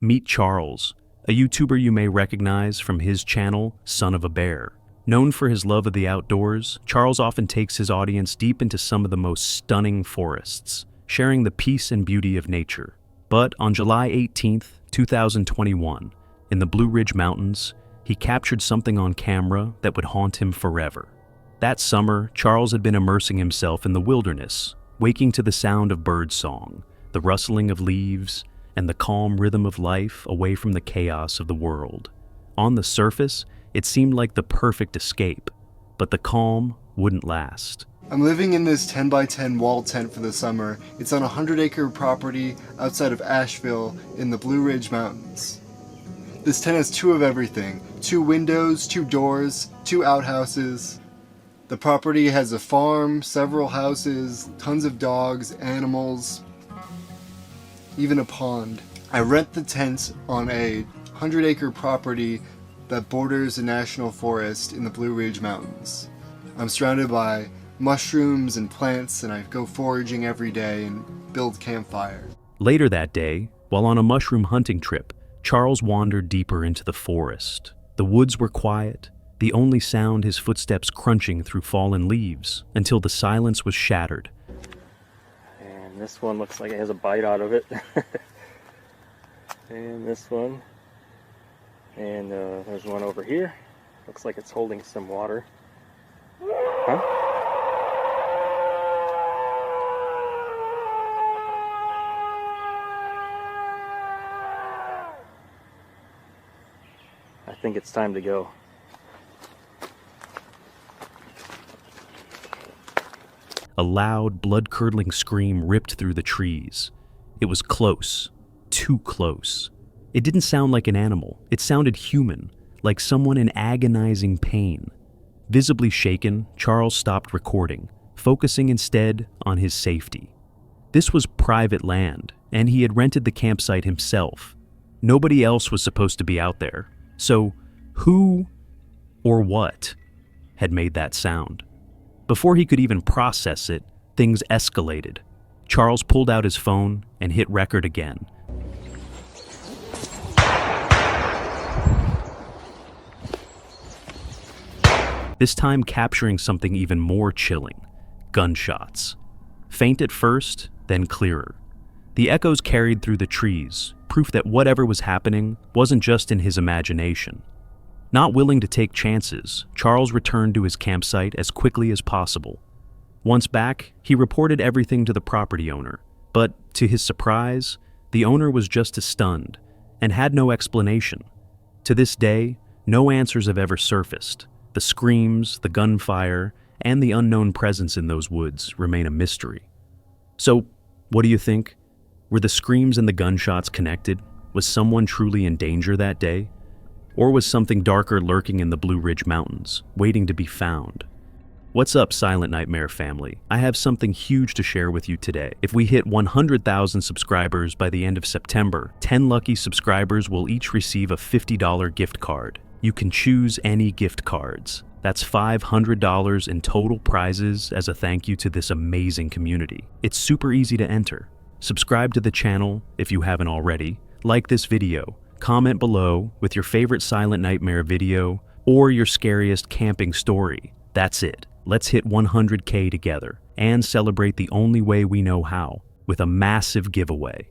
Meet Charles, a YouTuber you may recognize from his channel, Son of a Bear. Known for his love of the outdoors, Charles often takes his audience deep into some of the most stunning forests, sharing the peace and beauty of nature. But on July 18th, 2021, in the Blue Ridge Mountains, he captured something on camera that would haunt him forever. That summer, Charles had been immersing himself in the wilderness, waking to the sound of birdsong, the rustling of leaves, and the calm rhythm of life away from the chaos of the world. On the surface, it seemed like the perfect escape, but the calm wouldn't last. I'm living in this 10 by 10 wall tent for the summer. It's on a 100-acre property outside of Asheville in the Blue Ridge Mountains. This tent has two of everything: 2 windows, 2 doors, 2 outhouses. The property has a farm, several houses, tons of dogs, animals, even a pond. I rent the tent on a 100-acre property that borders a national forest in the Blue Ridge Mountains. I'm surrounded by mushrooms and plants, and I go foraging every day and build campfires. Later that day, while on a mushroom hunting trip, Charles wandered deeper into the forest. The woods were quiet, the only sound his footsteps crunching through fallen leaves, until the silence was shattered. And this one looks like it has a bite out of it. And this one. And there's one over here. Looks like it's holding some water. Huh? I think it's time to go. A loud, blood-curdling scream ripped through the trees. It was close, too close. It didn't sound like an animal. It sounded human, like someone in agonizing pain. Visibly shaken, Charles stopped recording, focusing instead on his safety. This was private land, and he had rented the campsite himself. Nobody else was supposed to be out there. So, who or what had made that sound? Before he could even process it, things escalated. Charles pulled out his phone and hit record again. This time capturing something even more chilling: gunshots. Faint at first, then clearer. The echoes carried through the trees, proof that whatever was happening wasn't just in his imagination. Not willing to take chances, Charles returned to his campsite as quickly as possible. Once back, he reported everything to the property owner, but to his surprise, the owner was just as stunned and had no explanation. To this day, no answers have ever surfaced. The screams, the gunfire, and the unknown presence in those woods remain a mystery. So, what do you think? Were the screams and the gunshots connected? Was someone truly in danger that day? Or was something darker lurking in the Blue Ridge Mountains, waiting to be found? What's up, Silent Nightmare family? I have something huge to share with you today. If we hit 100,000 subscribers by the end of September, 10 lucky subscribers will each receive a $50 gift card. You can choose any gift cards. That's $500 in total prizes as a thank you to this amazing community. It's super easy to enter. Subscribe to the channel if you haven't already. Like this video. Comment below with your favorite Silent Nightmare video or your scariest camping story. That's it. Let's hit 100K together and celebrate the only way we know how, with a massive giveaway.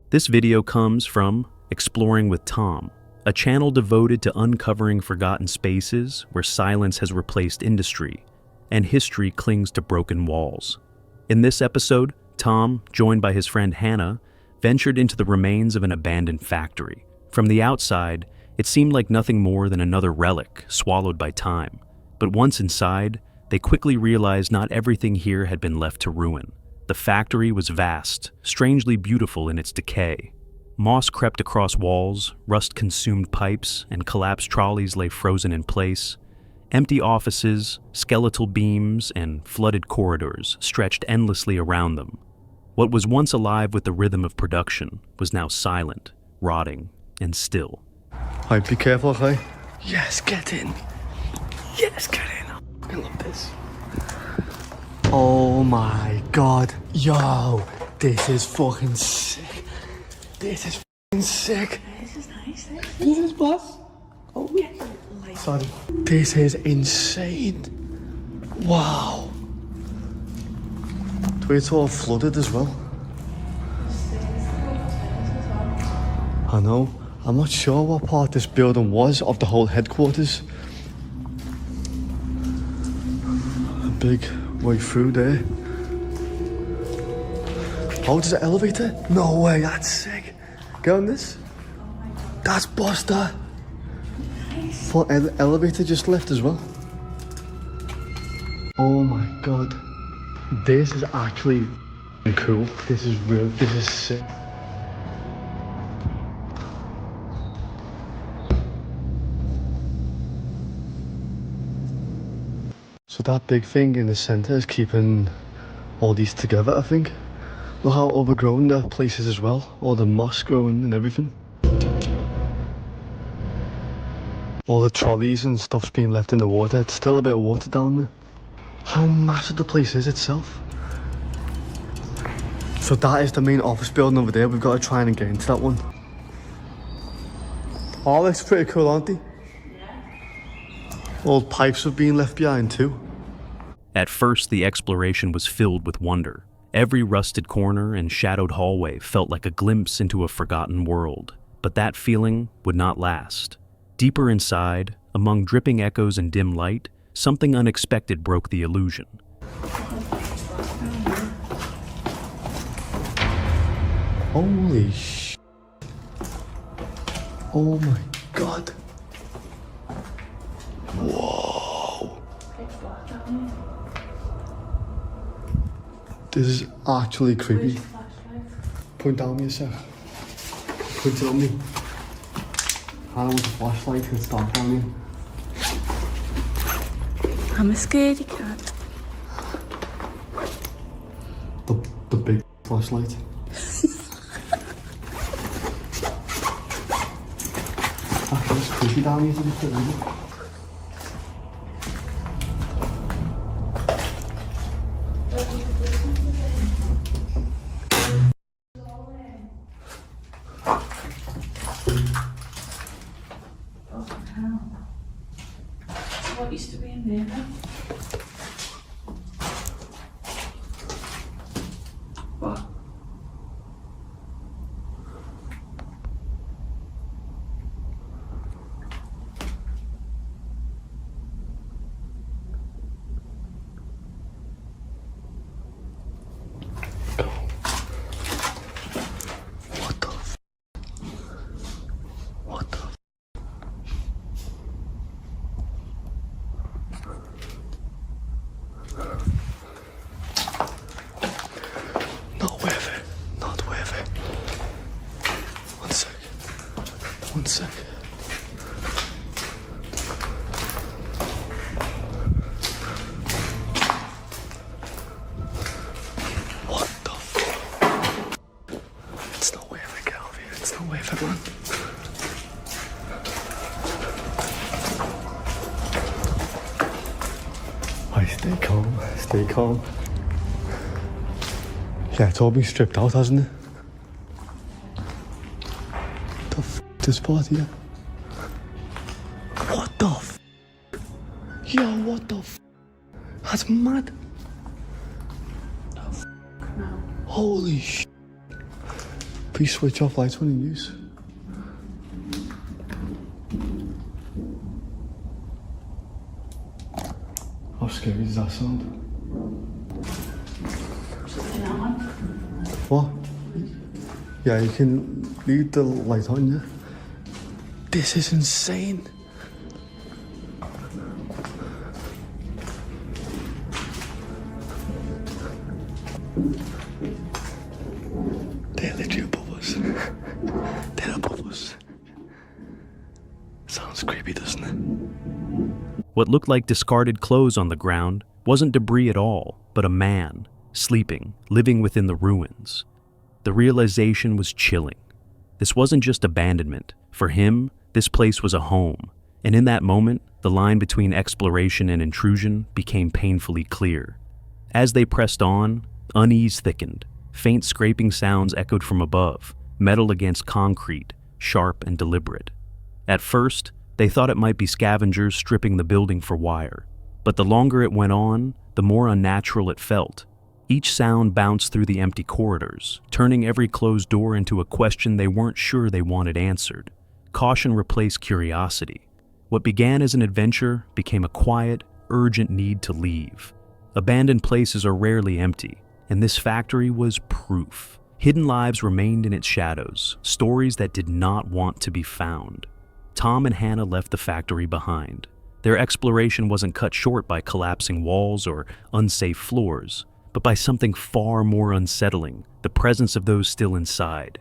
This video comes from Exploring with Tom, a channel devoted to uncovering forgotten spaces where silence has replaced industry and history clings to broken walls. In this episode, Tom, joined by his friend Hannah, ventured into the remains of an abandoned factory. From the outside, it seemed like nothing more than another relic swallowed by time. But once inside, they quickly realized not everything here had been left to ruin. The factory was vast, strangely beautiful in its decay. Moss crept across walls, rust-consumed pipes, and collapsed trolleys lay frozen in place. Empty offices, skeletal beams, and flooded corridors stretched endlessly around them. What was once alive with the rhythm of production was now silent, rotting, and still. Hey, be careful, okay? Yes, get in. Yes, get in. I love this. Oh my god. Yo, this is fucking sick. This is sick. This is nice. This is boss. Oh, sorry. This is insane. Wow. It's all flooded as well. I know. I'm not sure what part this building was of the whole headquarters. A big way through there. Oh, there's an elevator? No way, that's sick. Get on this. That's Buster. Full elevator just left as well. Oh my god. This is actually cool. This is real. This is sick. So that big thing in the center is keeping all these together, I think. Look how overgrown the place is as well. All the moss growing and everything. All the trolleys and stuff's being left in the water. It's still a bit of water down there. How massive the place is itself. So that is the main office building over there. We've got to try and get into that one. Oh, that's pretty cool, aren't they? Yeah. Old pipes have been left behind too. At first, the exploration was filled with wonder. Every rusted corner and shadowed hallway felt like a glimpse into a forgotten world. But that feeling would not last. Deeper inside, among dripping echoes and dim light, something unexpected broke the illusion. Holy sh! Oh my god! Whoa! This is actually creepy. Point down me a sec. Point it on me. I want a flashlight and start down here. I'm a scaredy cat. The big flashlight. It's creepy down here, isn't it? What used to be in there then? What? What the f? What the f? Not worth it. Not worth it. One sec. One sec. What the f? It's not worth it, get over here. It's not worth it, man. Right, stay calm. Stay calm. Yeah, it's all been stripped out, hasn't it? The f this part here? What the f? Yo, what the f? That's mad. No. Holy sh! Please switch off lights when in use. How scary does that sound? Something on. What? Yeah, you can leave the light on, yeah? This is insane. They're literally above us. They're above us. Sounds creepy, doesn't it? What looked like discarded clothes on the ground wasn't debris at all, but a man, sleeping, living within the ruins. The realization was chilling. This wasn't just abandonment. For him, this place was a home. And in that moment, the line between exploration and intrusion became painfully clear. As they pressed on, unease thickened. Faint scraping sounds echoed from above, metal against concrete, sharp and deliberate. At first, they thought it might be scavengers stripping the building for wire, but the longer it went on, the more unnatural it felt. Each sound bounced through the empty corridors, turning every closed door into a question they weren't sure they wanted answered. Caution replaced curiosity. What began as an adventure became a quiet, urgent need to leave. Abandoned places are rarely empty, and this factory was proof. Hidden lives remained in its shadows, stories that did not want to be found. Tom and Hannah left the factory behind. Their exploration wasn't cut short by collapsing walls or unsafe floors, but by something far more unsettling, the presence of those still inside.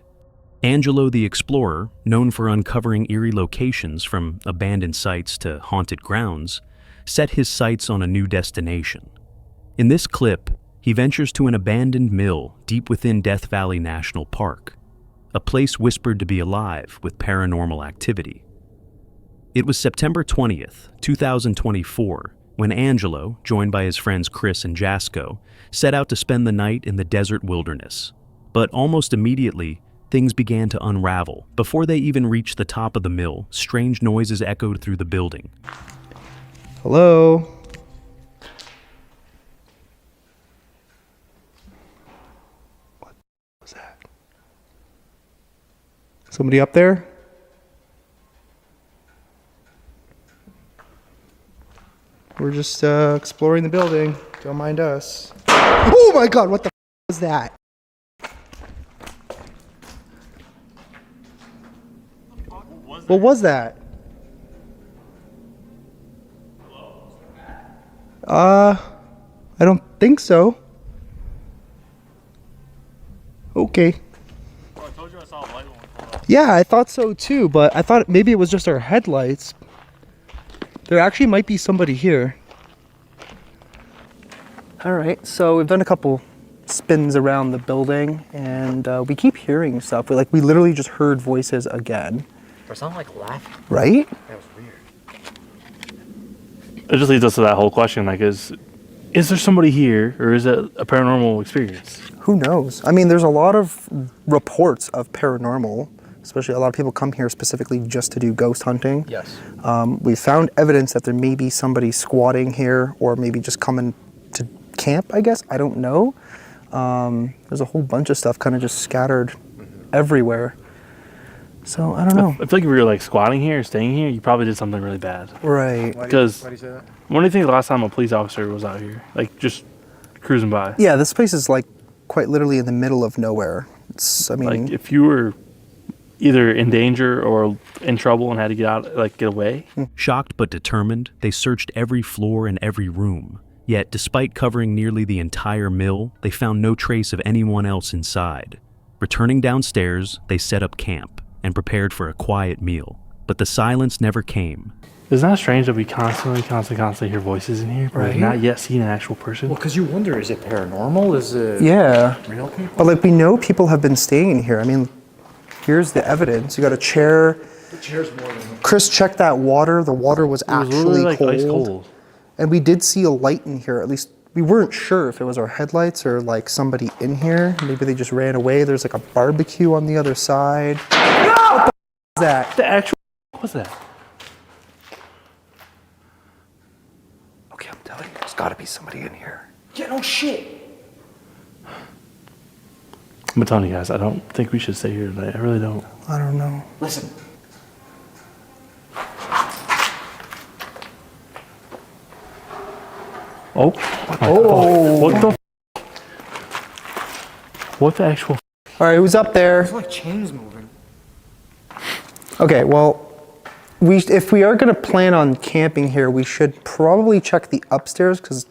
Angelo the Explorer, known for uncovering eerie locations from abandoned sites to haunted grounds, set his sights on a new destination. In this clip, he ventures to an abandoned mill deep within Death Valley National Park, a place whispered to be alive with paranormal activity. It was September 20th, 2024, when Angelo, joined by his friends Chris and Jasco, set out to spend the night in the desert wilderness. But almost immediately, things began to unravel. Before they even reached the top of the mill, strange noises echoed through the building. Hello? What was that? Somebody up there? We're just exploring the building. Don't mind us. Oh my god, what the was that? What was that? I don't think so. Okay. Well, I told you I saw a light one come up. Yeah, I thought so too, but I thought maybe it was just our headlights. There actually might be somebody here. All right, so we've done a couple spins around the building, and we keep hearing stuff. We literally just heard voices again. Or something like laughing. Right? That was weird. It just leads us to that whole question, like, is there somebody here, or is it a paranormal experience? Who knows? I mean, there's a lot of reports of paranormal, especially a lot of people come here specifically just to do ghost hunting. Yes. We found evidence that there may be somebody squatting here, or maybe just coming to camp, I guess. I don't know. There's a whole bunch of stuff kind of just scattered everywhere. So, I don't know. I feel like if we were like squatting here, staying here, you probably did something really bad. Right. Because Why do you say that? when do you think the last time a police officer was out here? Like, just cruising by? Yeah, this place is like quite literally in the middle of nowhere. It's, I mean, Like, if you were either in danger or in trouble and had to get out, like, get away. Shocked but determined, they searched every floor and every room. Yet, despite covering nearly the entire mill, they found no trace of anyone else inside. Returning downstairs, they set up camp and prepared for a quiet meal. But the silence never came. Isn't that strange that we constantly hear voices in here, but Right. we've not yet seen an actual person? Well, because you wonder, is it paranormal? Is it yeah. real people? But like we know people have been staying in here. I mean, here's the evidence. You got a chair. The chair's more than Chris checked that water. The water was It was actually literally like cold. ice cold. And we did see a light in here. At least we weren't sure if it was our headlights or like somebody in here. Maybe they just ran away. There's like a barbecue on the other side. What the is that? The actual what's that? Okay, I'm telling you, there's got to be somebody in here. Yeah, no shit. I'm telling you guys, I don't think we should stay here tonight. I really don't. I don't know. Listen. Oh. Oh. What the? What the actual? All right, who's up there? There's like chains moving. Okay, well, if we are going to plan on camping here, we should probably check the upstairs because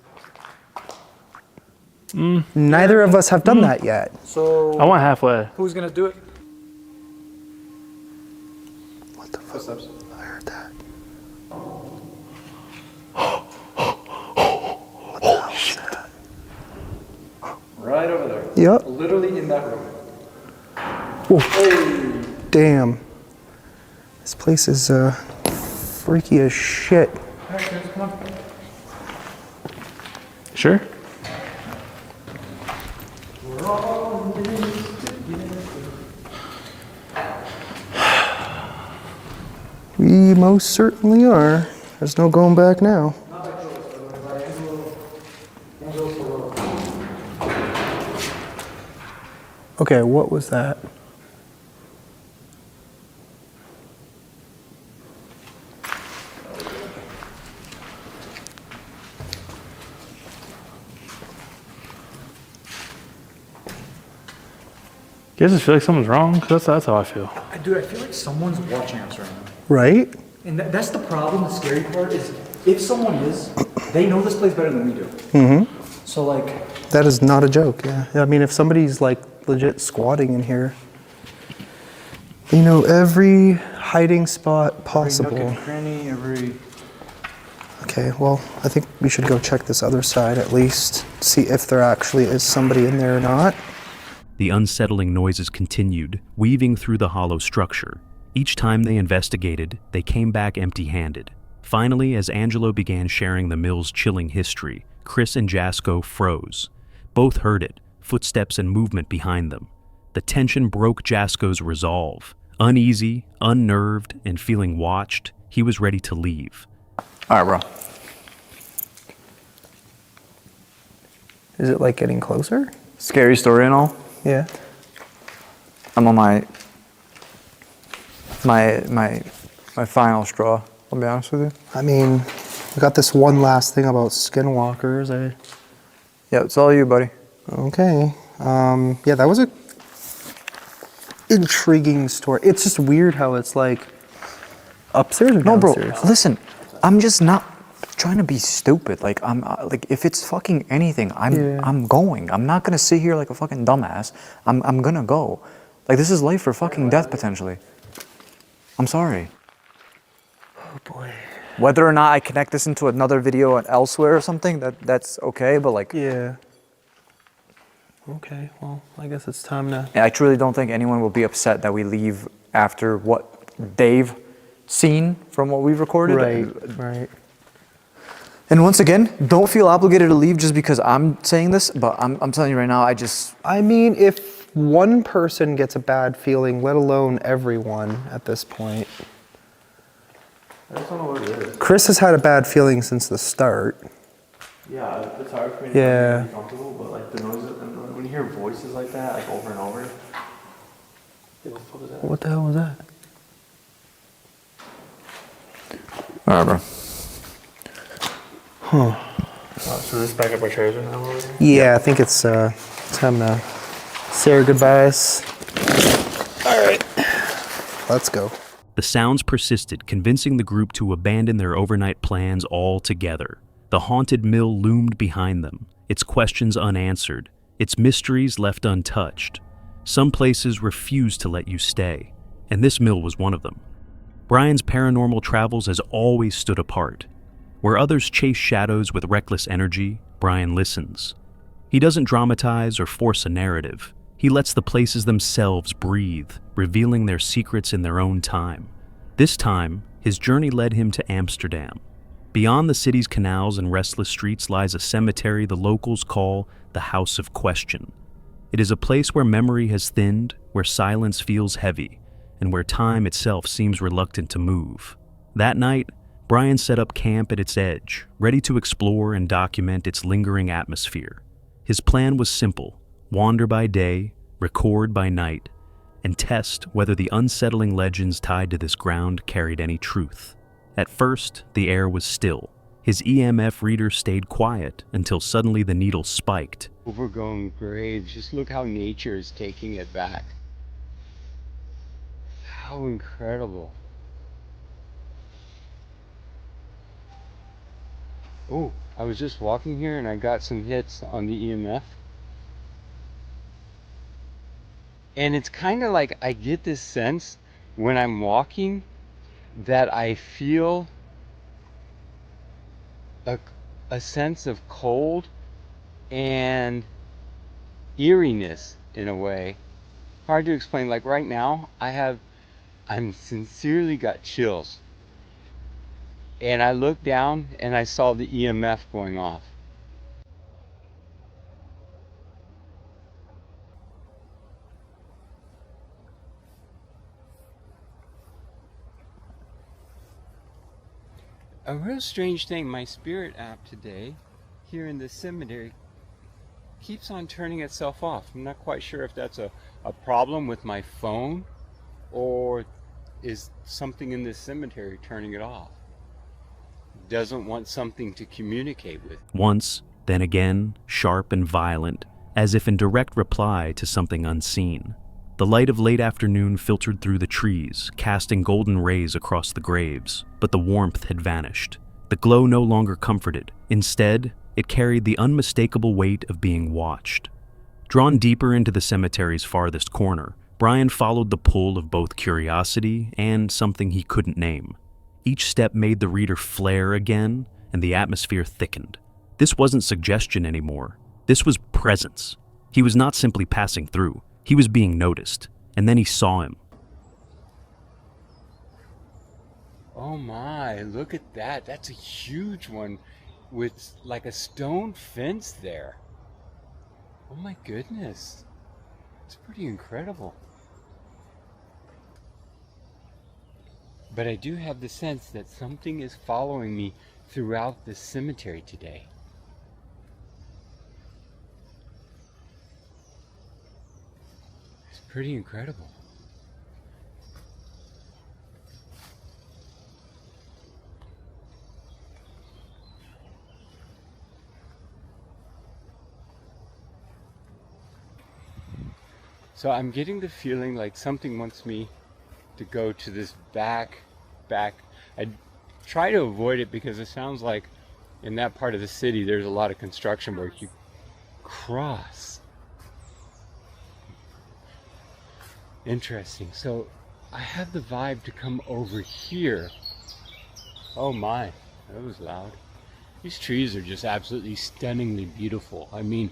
neither of us have done that yet. So I went halfway. who's gonna do it? What the fuck? I heard that. What the hell is that? Right over there. Yep. Literally in that room. Damn. This place is freaky as shit. All right, guys, come on. Sure. We most certainly are. There's no going back now. Okay, what was that? You guys just feel like something's wrong? 'Cause that's how I feel. Dude, I feel like someone's watching us right now. Right? And that's the problem. The scary part is if someone is, they know this place better than we do. Mm-hmm. So like, That is not a joke, yeah. I mean, if somebody's like legit squatting in here, you know, every hiding spot possible. every nook and cranny, every. Okay, well, I think we should go check this other side at least, see if there actually is somebody in there or not. The unsettling noises continued, weaving through the hollow structure. Each time they investigated, they came back empty-handed. Finally, as Angelo began sharing the mill's chilling history, Chris and Jasko froze. Both heard it, footsteps and movement behind them. The tension broke Jasko's resolve. Uneasy, unnerved, and feeling watched, he was ready to leave. All right, bro. Is it like getting closer? Scary story and all. Yeah. I'm on my final straw. I'll be honest with you. I mean, we got this one last thing about skinwalkers. Yeah, it's all you, buddy. Okay. Yeah, that was a intriguing story. It's just weird how it's like upstairs or No, bro. downstairs? Listen, I'm just not trying to be stupid. Like I'm like if it's fucking anything, I'm going. I'm not gonna sit here like a fucking dumbass. I'm gonna go. Like this is life or fucking death potentially. I'm sorry. Oh boy. Whether or not I connect this into another video elsewhere or something, that's okay. But like, Yeah. Okay, well, I guess it's time to... I truly don't think anyone will be upset that we leave after what they've seen from what we've recorded. Right. And once again, don't feel obligated to leave just because I'm saying this, but I'm telling you right now, I mean, if one person gets a bad feeling, let alone everyone at this point. I just don't know what it is. Chris has had a bad feeling since the start. Yeah, it's hard for me Yeah. to be comfortable, but like the noises, and when you hear voices like that, like over and over, what the fuck is that? What the hell was that? All right, bro. So this back up our chairs right now? Yeah, I think it's time to say our goodbyes. All right, let's go. The sounds persisted, convincing the group to abandon their overnight plans altogether. The haunted mill loomed behind them, its questions unanswered, its mysteries left untouched. Some places refused to let you stay, and this mill was one of them. Brian's paranormal travels has always stood apart. Where others chase shadows with reckless energy, Brian listens. He doesn't dramatize or force a narrative. He lets the places themselves breathe, revealing their secrets in their own time. This time, his journey led him to Amsterdam. Beyond the city's canals and restless streets lies a cemetery the locals call the House of Question. It is a place where memory has thinned, where silence feels heavy, and where time itself seems reluctant to move. That night, Brian set up camp at its edge, ready to explore and document its lingering atmosphere. His plan was simple: wander by day, record by night, and test whether the unsettling legends tied to this ground carried any truth. At first, the air was still. His EMF reader stayed quiet until suddenly the needle spiked. Overgrown graves, just look how nature is taking it back. How incredible. Oh, I was just walking here and I got some hits on the EMF. And it's kind of like I get this sense when I'm walking that I feel a sense of cold and eeriness in a way. Hard to explain. Like right now, I'm sincerely got chills. And I looked down and I saw the EMF going off. a real strange thing, my spirit app today, here in the cemetery, keeps on turning itself off. I'm not quite sure if that's a problem with my phone, or is something in this cemetery turning it off. Doesn't want something to communicate with. Once, then again, sharp and violent, as if in direct reply to something unseen. The light of late afternoon filtered through the trees, casting golden rays across the graves, but the warmth had vanished. The glow no longer comforted. Instead, it carried the unmistakable weight of being watched. Drawn deeper into the cemetery's farthest corner, Brian followed the pull of both curiosity and something he couldn't name. Each step made the reader flare again, and the atmosphere thickened. This wasn't suggestion anymore. This was presence. He was not simply passing through. He was being noticed, and then he saw him. Oh my, look at that. That's a huge one with like a stone fence there. Oh my goodness. It's pretty incredible. But I do have the sense that something is following me throughout the cemetery today. It's pretty incredible. So I'm getting the feeling like something wants me to go to this back. I try to avoid it because it sounds like in that part of the city there's a lot of construction where you cross. Interesting. So I have the vibe to come over here. Oh my, that was loud. These trees are just absolutely stunningly beautiful. I mean,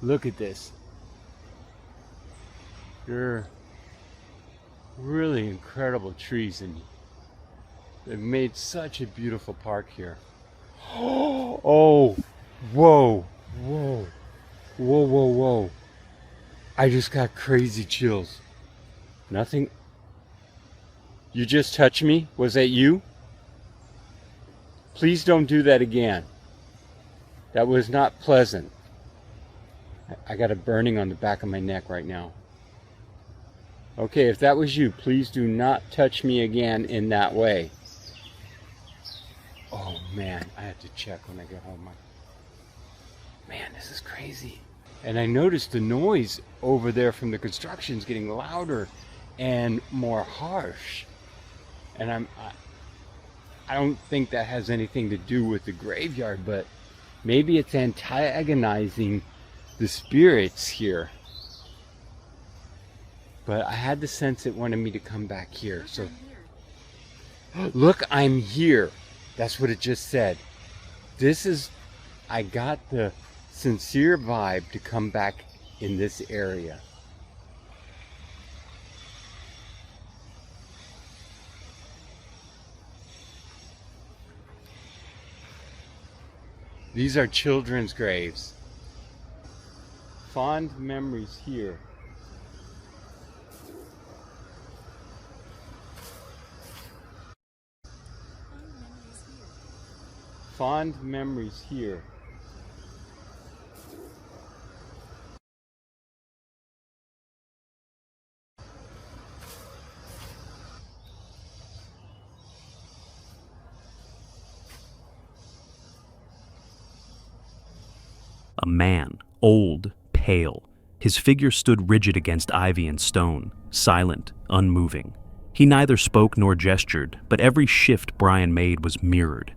look at this. They're really incredible trees, and they've made such a beautiful park here. Oh, whoa, whoa, whoa, whoa, whoa. I just got crazy chills. Nothing. You just touched me? Was that you? Please don't do that again. That was not pleasant. I got a burning on the back of my neck right now. Okay, if that was you, please do not touch me again in that way. Oh man, I have to check when I get home. Man, this is crazy. And I noticed the noise over there from the construction is getting louder and more harsh. And I don't think that has anything to do with the graveyard, but maybe it's antagonizing the spirits here. But I had the sense it wanted me to come back here. So, look, I'm here. That's what it just said. I got the sincere vibe to come back in this area. These are children's graves. Fond memories here. Fond memories here. A man, old, pale. His figure stood rigid against ivy and stone, silent, unmoving. He neither spoke nor gestured, but every shift Brian made was mirrored.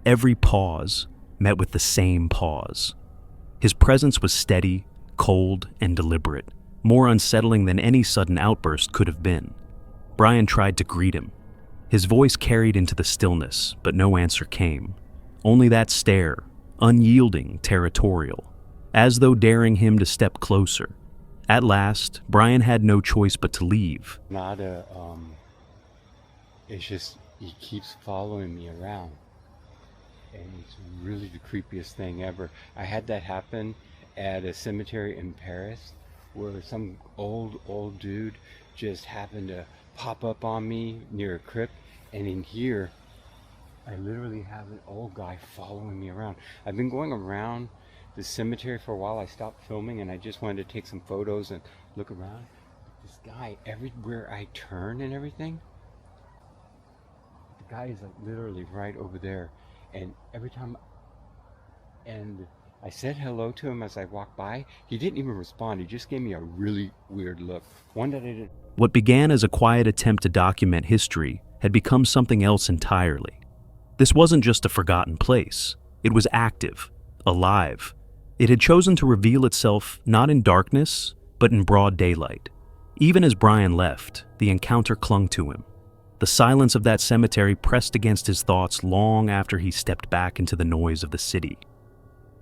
Every pause met with the same pause. His presence was steady, cold, and deliberate, more unsettling than any sudden outburst could have been. Brian tried to greet him. His voice carried into the stillness, but no answer came. Only that stare, unyielding, territorial, as though daring him to step closer. At last, Brian had no choice but to leave. It's just, he keeps following me around. And it's really the creepiest thing ever. I had that happen at a cemetery in Paris where some old dude just happened to pop up on me near a crypt, and in here I literally have an old guy following me around. I've been going around the cemetery for a while. I stopped filming and I just wanted to take some photos and look around. This guy, everywhere I turn and everything, the guy is like literally right over there. And every time, and I said hello to him as I walked by. He didn't even respond. He just gave me a really weird look. One that I didn't. What began as a quiet attempt to document history had become something else entirely. This wasn't just a forgotten place. It was active, alive. It had chosen to reveal itself not in darkness, but in broad daylight. Even as Brian left, the encounter clung to him. The silence of that cemetery pressed against his thoughts long after he stepped back into the noise of the city.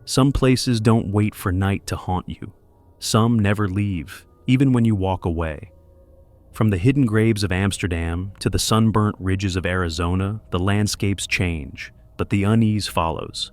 Some places don't wait for night to haunt you. Some never leave, even when you walk away. From the hidden graves of Amsterdam to the sunburnt ridges of Arizona, the landscapes change, but the unease follows.